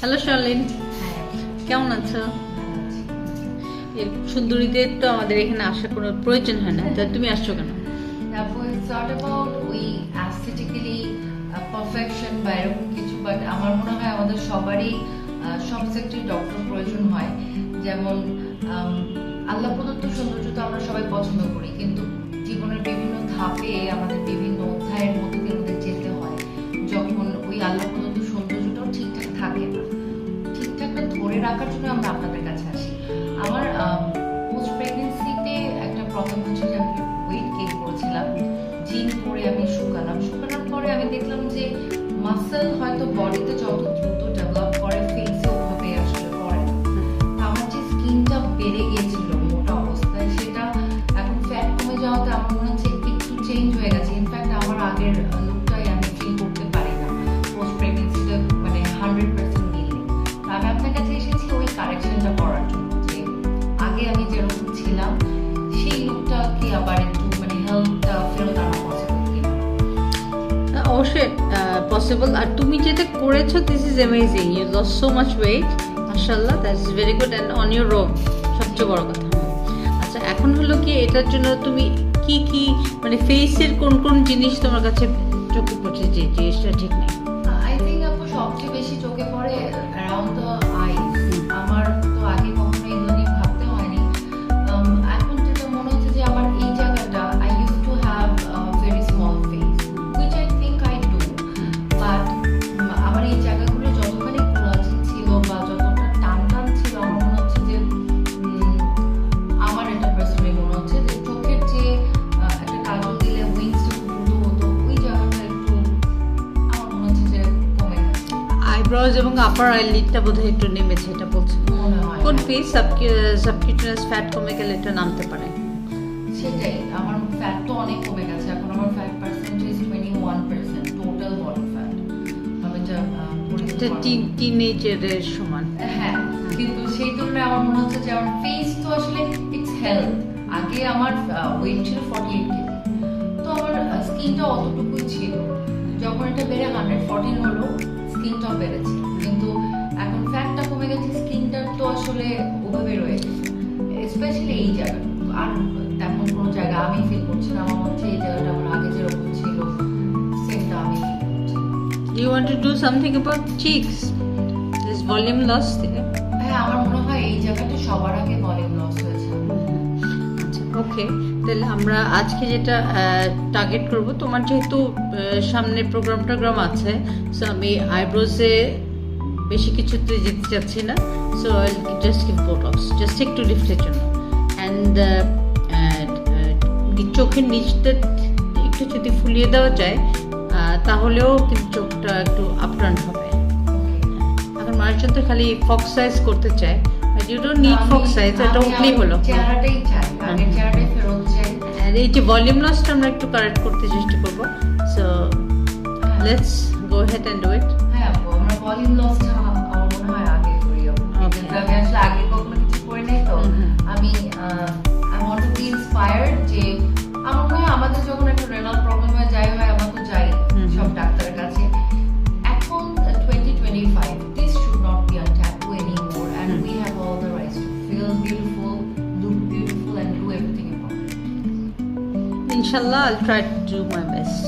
Hello Sharlin, কেমন আছো? এর সুন্দরীদের তো আমাদের এখানে আসার কোনো প্রয়োজন হয় না, তা তুমি আসছো কেন? It's not about we aesthetically perfection বা এরকম কিছু, বাট আমার মনে হয় আমাদের সবারই সব সেক্টরে ডক্টর প্রয়োজন হয়। যেমন আল্লাহ প্রদত্ত সৌন্দর্য তো আমরা সবাই পছন্দ করি, কিন্তু জীবনের বিভিন্ন ধাপে আমাদের বিভিন্ন অধ্যায়ের মধ্যে দিয়ে আমাদের যেতে হয়, যখন ওই আল্লাহ প্রদত্ত সৌন্দর্যটাও ঠিকঠাক থাকে না। ঠিকঠাকটা ধরে রাখার জন্য আমরা আপনাদের কাছে আসি। আমার পোস্ট প্রেগনেন্সিতে একটা প্রবলেম হচ্ছে যে আমি ওয়েট গেইন করেছিলাম, জিম করে আমি শুকানোর পরে আমি দেখলাম যে মাসল হয়তো বডিতে যত দ্রুত ডেভেলপ করে ফেসে ওভাবে আসলে করে না। আমার যে স্কিনটা বেড়ে গিয়েছিল মোটা অবস্থায়, সেটা এখন ফ্যাট কমে যাওয়াতে আমার মনে হচ্ছে একটু চেঞ্জ হয়ে গেছে। ইনফ্যাক্ট আমার আগের লুকটাই আমি ফিল করতে পারি না পোস্ট প্রেগনেন্সিতে, মানে 100% মিললে। আমি আপনার কাছে এসেছি ওই কারেকশনটা করার জন্য, যে আগে আমি যেরকম ছিলাম সেই লুকটা কি আবার একটু মানে হেলথটা ফেরত আনা পসিবল কিনা। অবশ্যই পসিবল। আর তুমি যেটা করেছো, this is amazing. You lost so much weight, মাশাআল্লাহ, that is very good and on your own, সবচেয়ে বড় কথা। আচ্ছা, এখন হলো কি, এটার জন্য তুমি কি মানে ফেসের কোন কোন জিনিস তোমার কাছে চোখে পড়ছে যে জিনিসটা ঠিক নেই? আই থিঙ্ক আপু সবচেয়ে বেশি চোখে পড়ে অ্যারাউন্ড দ্য আইস। আমার তো আগে কখনো এগুলো নিয়ে ভাবতে হয়নি। এখন যেটা মনে হচ্ছে যে আমার এই জায়গাটা, I use to have very small face, which I think I do, but আমার এই জায়গাগুলো যতখানি কোলাজেন ছিল বা যতটা টান টান ছিল, আমার মনে হচ্ছে যে আমার এটা পার্সোনালি মনে হচ্ছে যে চোখের যে একটা কাজল দিলে উইংসটা খুব দ্রুত হতো, ওই জায়গাটা একটু আমার মনে হচ্ছে যে কমে গেছে। আইব্রোজ এবং আপার আইলিডটা বোধহয় একটু নেমেছে, এটা বলছে। মনে হয় কোন ফেস সাবকিউটেনাস ফ্যাট কমে গেলে এটা নামতে পারে। সেটাই, আমার ফ্যাট তো অনেক কমে গেছে। এখন আমার fat percentage 21%, total body fat. আমি এটা টিনেজারের সমান। হ্যাঁ, কিন্তু সেই তুলনায় আমার মনে হচ্ছে যে আমার ফেস তো আসলে ইটস হেলথ। আগে আমার ওয়েট ছিল 48 কেজি, তো আমার স্কিনটা অতটুকুই ছিল। যখন এটা বেড়ে 114 হলো, স্কিনটাও বেড়েছে, কিন্তু এখন ফ্যাটটা কমে গেছে, স্কিনটা তো আসলে ওভাবে রয়ে গেছে। স্পেশালি এই জায়গাটা আর তেমন কোনো জায়গা আমি ফিল করছি না। আমার হচ্ছে এই জায়গাটা আমার আগে যেরকম ছিল সেমটা আমি ফিল করছি। Do you want to do something about cheeks? This volume loss থেকে? হ্যাঁ, আমার মনে হয় এই জায়গাটা সবার আগে ভলিউম লস হয়েছে। আচ্ছা, ওকে। তাহলে আমরা আজকে যেটা টার্গেট করব, তোমার যেহেতু সামনে প্রোগ্রাম আছে, সো আমি আইব্রোজে বেশি কিছুতে যেতে চাচ্ছি না। So just give botox, just একটু লিফটের জন্য। অ্যান্ড চোখের নিচটা একটু যদি ফুলিয়ে দেওয়া যায়, তাহলেও কিন্তু চোখটা একটু আপরান্ট হবে। এখন মানুষজন তো খালি ফক্স সাইজ করতে চায়, but you don't need fox size, এটা উঠলেই হলো। চেহারাটাই চাই, আগের চেহারাটাই ফেরত চাই। আর এই যে ভলিউম লসটা আমরা একটু কারেক্ট করতে চেষ্টা করবো। So let's go head and do it. হ্যাঁ আপু, আমরা ভলিউম লসটা আমার মনে হয় আগে করি আপু। কিন্তু আমি আসলে আগে কখনো কিছু করি নাই, তো আমি I want to B inspired. যে আমার মনে হয় আমাদের যখন একটা রেনাল প্রবলেম হয়, যাই হয়, আমরা তো যাই সব ডাক্তারের কাছে। এখন 2025, this should not be a taboo anymore, and we have all the rights to feel beautiful, look beautiful, and do everything about it. Inshallah, I'll try to do my best.